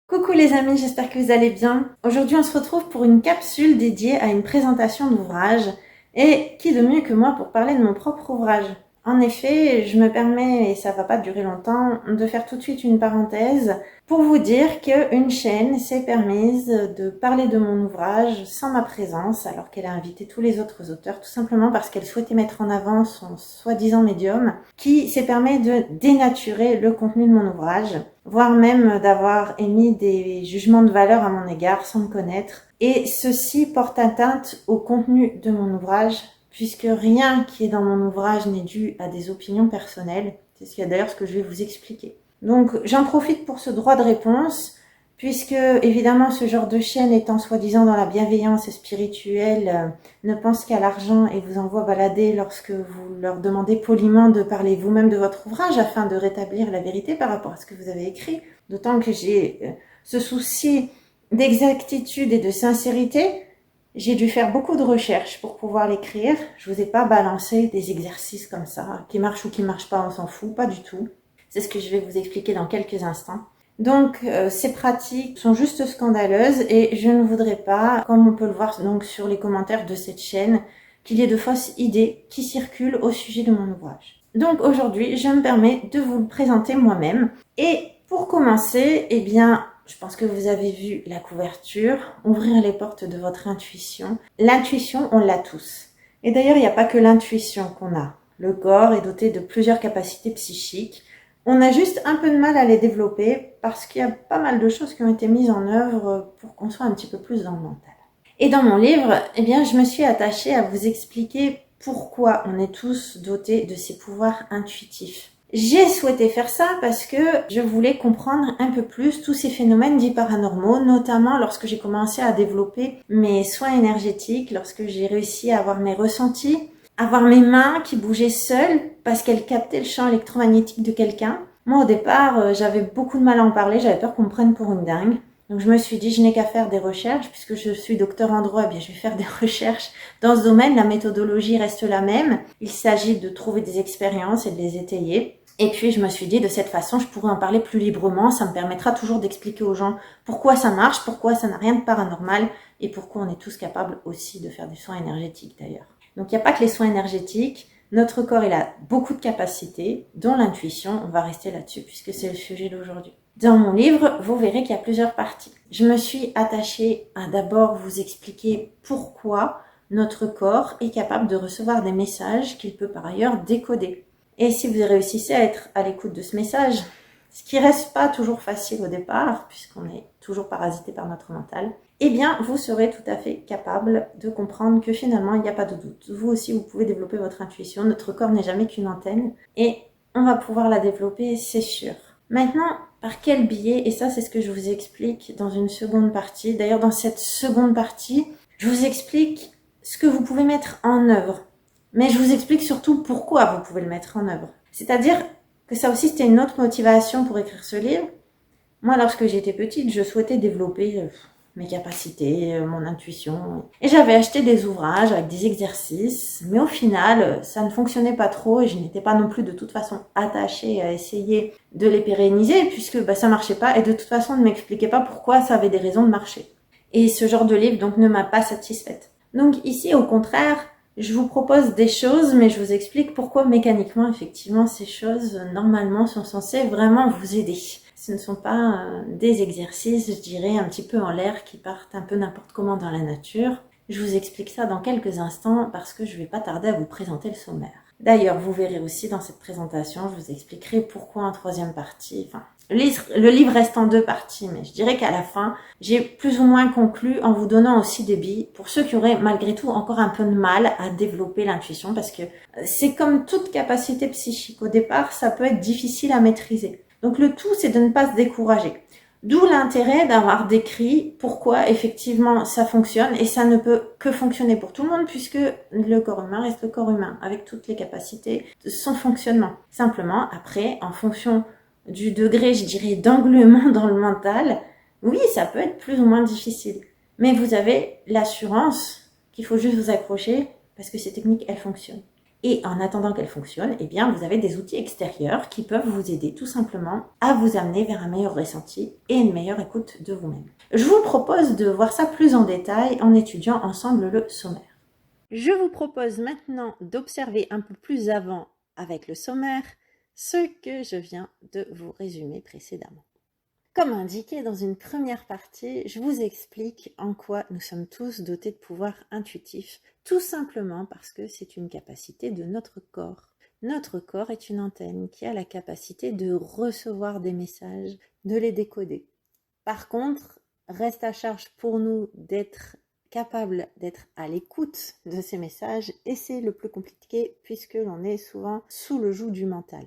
Coucou les amis, j'espère que vous allez bien. Aujourd'hui on se retrouve pour une capsule dédiée à une présentation d'ouvrage. Et qui de mieux que moi pour parler de mon propre ouvrage. En effet, je me permets, et ça va pas durer longtemps, de faire tout de suite une parenthèse pour vous dire qu'une chaîne s'est permise de parler de mon ouvrage sans ma présence, alors qu'elle a invité tous les autres auteurs, tout simplement parce qu'elle souhaitait mettre en avant son soi-disant médium, qui s'est permis de dénaturer le contenu de mon ouvrage, voire même d'avoir émis des jugements de valeur à mon égard sans me connaître. Et ceci porte atteinte au contenu de mon ouvrage, puisque rien qui est dans mon ouvrage n'est dû à des opinions personnelles. C'est d'ailleurs ce que je vais vous expliquer. Donc j'en profite pour ce droit de réponse, puisque évidemment ce genre de chaîne étant soi-disant dans la bienveillance spirituelle, ne pense qu'à l'argent et vous envoie balader lorsque vous leur demandez poliment de parler vous-même de votre ouvrage afin de rétablir la vérité par rapport à ce que vous avez écrit. D'autant que j'ai ce souci d'exactitude et de sincérité. J'ai dû faire beaucoup de recherches pour pouvoir l'écrire. Je vous ai pas balancé des exercices comme ça, qui marchent ou qui marchent pas, on s'en fout, pas du tout. C'est ce que je vais vous expliquer dans quelques instants. Donc, ces pratiques sont juste scandaleuses et je ne voudrais pas, comme on peut le voir donc sur les commentaires de cette chaîne, qu'il y ait de fausses idées qui circulent au sujet de mon ouvrage. Donc aujourd'hui, je me permets de vous le présenter moi-même. Et pour commencer, eh bien, je pense que vous avez vu la couverture, ouvrir les portes de votre intuition. L'intuition, on l'a tous. Et d'ailleurs, il n'y a pas que l'intuition qu'on a. Le corps est doté de plusieurs capacités psychiques. On a juste un peu de mal à les développer parce qu'il y a pas mal de choses qui ont été mises en œuvre pour qu'on soit un petit peu plus dans le mental. Et dans mon livre, eh bien, je me suis attachée à vous expliquer pourquoi on est tous dotés de ces pouvoirs intuitifs. J'ai souhaité faire ça parce que je voulais comprendre un peu plus tous ces phénomènes dits paranormaux, notamment lorsque j'ai commencé à développer mes soins énergétiques, lorsque j'ai réussi à avoir mes ressentis, avoir mes mains qui bougeaient seules parce qu'elles captaient le champ électromagnétique de quelqu'un. Moi, au départ, j'avais beaucoup de mal à en parler, j'avais peur qu'on me prenne pour une dingue. Donc je me suis dit, je n'ai qu'à faire des recherches, puisque je suis docteur en droit, eh bien je vais faire des recherches dans ce domaine. La méthodologie reste la même. Il s'agit de trouver des expériences et de les étayer. Et puis je me suis dit, de cette façon, je pourrais en parler plus librement. Ça me permettra toujours d'expliquer aux gens pourquoi ça marche, pourquoi ça n'a rien de paranormal, et pourquoi on est tous capables aussi de faire des soins énergétiques d'ailleurs. Donc il n'y a pas que les soins énergétiques. Notre corps, il a beaucoup de capacités, dont l'intuition. On va rester là-dessus, puisque c'est le sujet d'aujourd'hui. Dans mon livre, vous verrez qu'il y a plusieurs parties. Je me suis attachée à d'abord vous expliquer pourquoi notre corps est capable de recevoir des messages qu'il peut par ailleurs décoder. Et si vous réussissez à être à l'écoute de ce message, ce qui reste pas toujours facile au départ, puisqu'on est toujours parasité par notre mental, eh bien, vous serez tout à fait capable de comprendre que finalement, il n'y a pas de doute. Vous aussi, vous pouvez développer votre intuition. Notre corps n'est jamais qu'une antenne et on va pouvoir la développer, c'est sûr. Maintenant, par quel biais? Et ça, c'est ce que je vous explique dans une seconde partie. D'ailleurs, dans cette seconde partie, je vous explique ce que vous pouvez mettre en œuvre. Mais je vous explique surtout pourquoi vous pouvez le mettre en œuvre. C'est-à-dire que ça aussi, c'était une autre motivation pour écrire ce livre. Moi, lorsque j'étais petite, je souhaitais développer mes capacités, mon intuition. Et j'avais acheté des ouvrages avec des exercices, mais au final, ça ne fonctionnait pas trop et je n'étais pas non plus de toute façon attachée à essayer de les pérenniser puisque ça marchait pas et de toute façon, on ne m'expliquait pas pourquoi ça avait des raisons de marcher. Et ce genre de livre, donc, ne m'a pas satisfaite. Donc ici, au contraire, je vous propose des choses, mais je vous explique pourquoi mécaniquement, effectivement, ces choses, normalement, sont censées vraiment vous aider. Ce ne sont pas des exercices, je dirais, un petit peu en l'air qui partent un peu n'importe comment dans la nature. Je vous explique ça dans quelques instants parce que je ne vais pas tarder à vous présenter le sommaire. D'ailleurs, vous verrez aussi dans cette présentation, je vous expliquerai pourquoi en troisième partie, le livre reste en deux parties, mais je dirais qu'à la fin, j'ai plus ou moins conclu en vous donnant aussi des billes pour ceux qui auraient malgré tout encore un peu de mal à développer l'intuition parce que c'est comme toute capacité psychique. Au départ, ça peut être difficile à maîtriser. Donc le tout, c'est de ne pas se décourager. D'où l'intérêt d'avoir décrit pourquoi effectivement ça fonctionne et ça ne peut que fonctionner pour tout le monde puisque le corps humain reste le corps humain avec toutes les capacités de son fonctionnement. Simplement, après, en fonction du degré, je dirais, d'engluement dans le mental, oui, ça peut être plus ou moins difficile. Mais vous avez l'assurance qu'il faut juste vous accrocher parce que ces techniques, elles fonctionnent. Et en attendant qu'elle fonctionne, eh bien, vous avez des outils extérieurs qui peuvent vous aider tout simplement à vous amener vers un meilleur ressenti et une meilleure écoute de vous-même. Je vous propose de voir ça plus en détail en étudiant ensemble le sommaire. Je vous propose maintenant d'observer un peu plus avant avec le sommaire ce que je viens de vous résumer précédemment. Comme indiqué dans une première partie, je vous explique en quoi nous sommes tous dotés de pouvoirs intuitifs, tout simplement parce que c'est une capacité de notre corps. Notre corps est une antenne qui a la capacité de recevoir des messages, de les décoder. Par contre, reste à charge pour nous d'être capable d'être à l'écoute de ces messages et c'est le plus compliqué puisque l'on est souvent sous le joug du mental.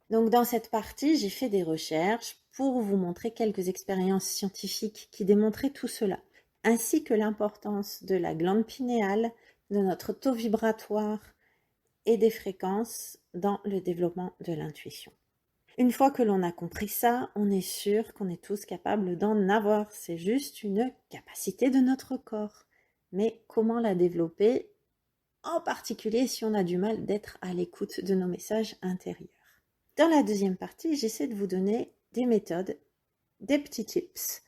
Donc dans cette partie, j'ai fait des recherches pour vous montrer quelques expériences scientifiques qui démontraient tout cela, ainsi que l'importance de la glande pinéale, de notre taux vibratoire et des fréquences dans le développement de l'intuition. Une fois que l'on a compris ça, on est sûr qu'on est tous capables d'en avoir. C'est juste une capacité de notre corps. Mais comment la développer, en particulier si on a du mal d'être à l'écoute de nos messages intérieurs. Dans la deuxième partie, j'essaie de vous donner des méthodes, des petits tips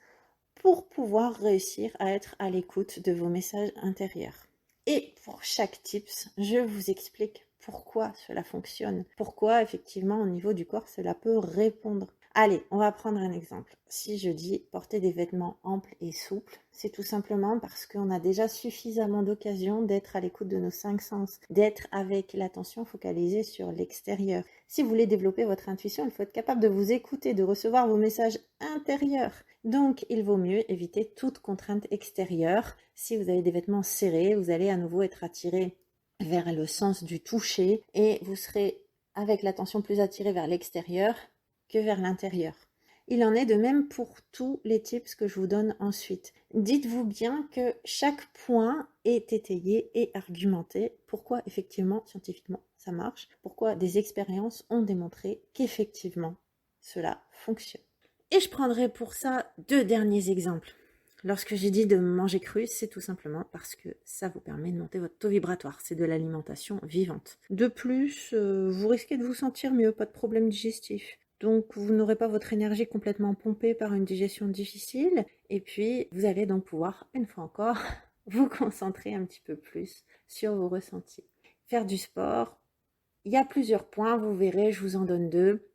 pour pouvoir réussir à être à l'écoute de vos messages intérieurs. Et pour chaque tips, je vous explique pourquoi cela fonctionne, pourquoi effectivement au niveau du corps cela peut répondre. Allez, on va prendre un exemple. Si je dis porter des vêtements amples et souples, c'est tout simplement parce qu'on a déjà suffisamment d'occasions d'être à l'écoute de nos 5 sens, d'être avec l'attention focalisée sur l'extérieur. Si vous voulez développer votre intuition, il faut être capable de vous écouter, de recevoir vos messages intérieurs. Donc, il vaut mieux éviter toute contrainte extérieure. Si vous avez des vêtements serrés, vous allez à nouveau être attiré vers le sens du toucher et vous serez avec l'attention plus attiré vers l'extérieur que vers l'intérieur. Il en est de même pour tous les tips que je vous donne ensuite. Dites-vous bien que chaque point est étayé et argumenté. Pourquoi effectivement, scientifiquement, ça marche. Pourquoi des expériences ont démontré qu'effectivement, cela fonctionne. Et je prendrai pour ça 2 derniers exemples. Lorsque j'ai dit de manger cru, c'est tout simplement parce que ça vous permet de monter votre taux vibratoire. C'est de l'alimentation vivante. De plus, vous risquez de vous sentir mieux, pas de problème digestif. Donc, vous n'aurez pas votre énergie complètement pompée par une digestion difficile. Et puis, vous allez donc pouvoir, une fois encore, vous concentrer un petit peu plus sur vos ressentis. Faire du sport, il y a plusieurs points, vous verrez, je vous en donne 2.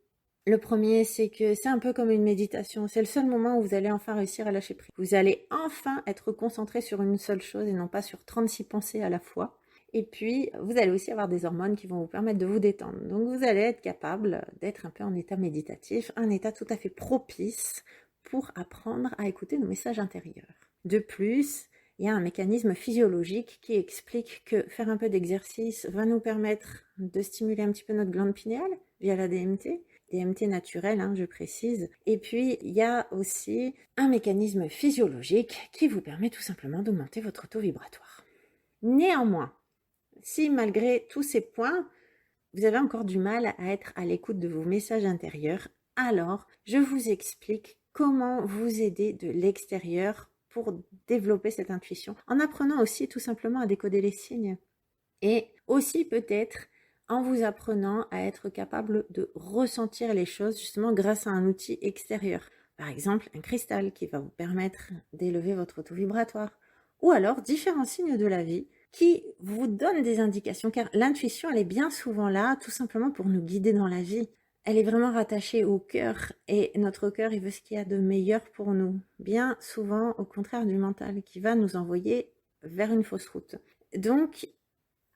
Le premier, c'est que c'est un peu comme une méditation. C'est le seul moment où vous allez enfin réussir à lâcher prise. Vous allez enfin être concentré sur une seule chose et non pas sur 36 pensées à la fois. Et puis, vous allez aussi avoir des hormones qui vont vous permettre de vous détendre. Donc, vous allez être capable d'être un peu en état méditatif, un état tout à fait propice pour apprendre à écouter nos messages intérieurs. De plus, il y a un mécanisme physiologique qui explique que faire un peu d'exercice va nous permettre de stimuler un petit peu notre glande pinéale via la DMT. DMT naturel, je précise. Et puis, il y a aussi un mécanisme physiologique qui vous permet tout simplement d'augmenter votre taux vibratoire. Néanmoins, si malgré tous ces points, vous avez encore du mal à être à l'écoute de vos messages intérieurs, alors je vous explique comment vous aider de l'extérieur pour développer cette intuition, en apprenant aussi tout simplement à décoder les signes. Et aussi peut-être en vous apprenant à être capable de ressentir les choses justement grâce à un outil extérieur. Par exemple, un cristal qui va vous permettre d'élever votre taux vibratoire. Ou alors différents signes de la vie qui vous donnent des indications, car l'intuition, elle est bien souvent là, tout simplement pour nous guider dans la vie. Elle est vraiment rattachée au cœur, et notre cœur, il veut ce qu'il y a de meilleur pour nous. Bien souvent, au contraire du mental, qui va nous envoyer vers une fausse route. Donc,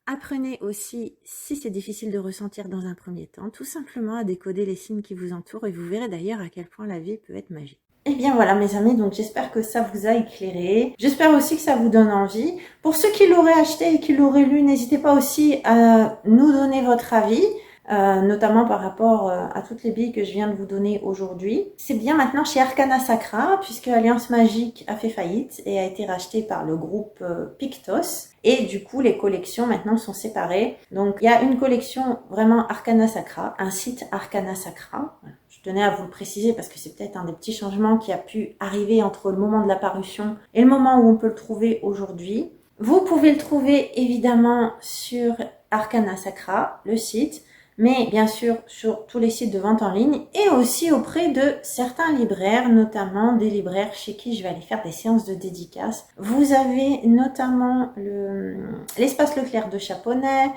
apprenez aussi, si c'est difficile de ressentir dans un premier temps, tout simplement à décoder les signes qui vous entourent, et vous verrez d'ailleurs à quel point la vie peut être magique. Et bien voilà mes amis, donc j'espère que ça vous a éclairé. J'espère aussi que ça vous donne envie. Pour ceux qui l'auraient acheté et qui l'auraient lu, n'hésitez pas aussi à nous donner votre avis, notamment par rapport à toutes les billes que je viens de vous donner aujourd'hui. C'est bien maintenant chez Arcana Sacra, puisque Alliance Magique a fait faillite et a été rachetée par le groupe Pictos. Et du coup, les collections maintenant sont séparées. Donc, il y a une collection vraiment Arcana Sacra, un site Arcana Sacra. Je tenais à vous le préciser parce que c'est peut-être un des petits changements qui a pu arriver entre le moment de la parution et le moment où on peut le trouver aujourd'hui. Vous pouvez le trouver évidemment sur Arcana Sacra, le site, mais bien sûr sur tous les sites de vente en ligne et aussi auprès de certains libraires, notamment des libraires chez qui je vais aller faire des séances de dédicaces. Vous avez notamment l'espace Leclerc de Chaponnet,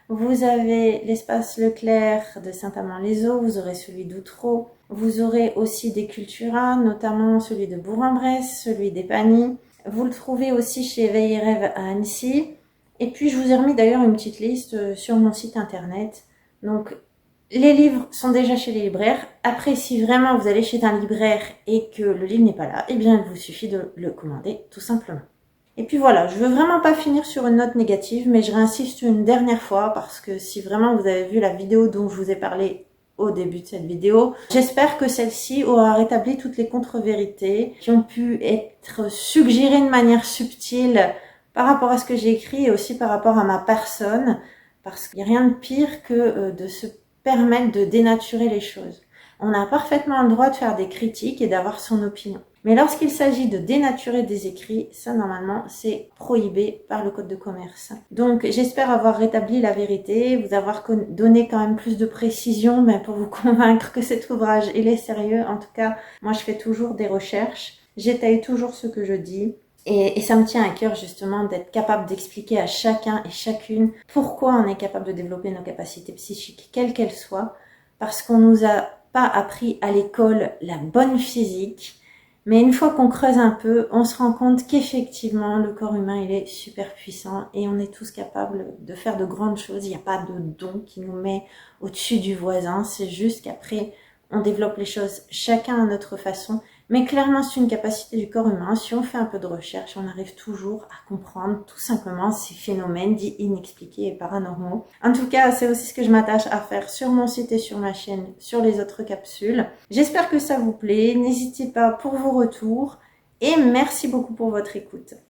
vous avez l'espace Leclerc de Saint-Amand-les-Eaux, vous aurez celui d'Outreau, vous aurez aussi des Cultura, notamment celui de Bourg-en-Bresse, celui d'Épagny. Vous le trouvez aussi chez Éveil et Rêve à Annecy. Et puis je vous ai remis d'ailleurs une petite liste sur mon site internet. Donc les livres sont déjà chez les libraires. Après, si vraiment vous allez chez un libraire et que le livre n'est pas là, eh bien il vous suffit de le commander tout simplement. Et puis voilà, je veux vraiment pas finir sur une note négative, mais je réinsiste une dernière fois parce que si vraiment vous avez vu la vidéo dont je vous ai parlé au début de cette vidéo, j'espère que celle-ci aura rétabli toutes les contre-vérités qui ont pu être suggérées de manière subtile par rapport à ce que j'ai écrit et aussi par rapport à ma personne, parce qu'il n'y a rien de pire que de se permettre de dénaturer les choses. On a parfaitement le droit de faire des critiques et d'avoir son opinion. Mais lorsqu'il s'agit de dénaturer des écrits, ça normalement c'est prohibé par le code de commerce. Donc j'espère avoir rétabli la vérité, vous avoir donné quand même plus de précision pour vous convaincre que cet ouvrage il est sérieux. En tout cas, moi je fais toujours des recherches, j'étaye toujours ce que je dis. Et ça me tient à cœur justement d'être capable d'expliquer à chacun et chacune pourquoi on est capable de développer nos capacités psychiques, quelles qu'elles soient, parce qu'on nous a pas appris à l'école la bonne physique. Mais une fois qu'on creuse un peu, on se rend compte qu'effectivement, le corps humain, il est super puissant et on est tous capables de faire de grandes choses. Il n'y a pas de don qui nous met au-dessus du voisin. C'est juste qu'après, on développe les choses chacun à notre façon. Mais clairement, c'est une capacité du corps humain. Si on fait un peu de recherche, on arrive toujours à comprendre tout simplement ces phénomènes dits inexpliqués et paranormaux. En tout cas, c'est aussi ce que je m'attache à faire sur mon site et sur ma chaîne, sur les autres capsules. J'espère que ça vous plaît. N'hésitez pas pour vos retours et merci beaucoup pour votre écoute.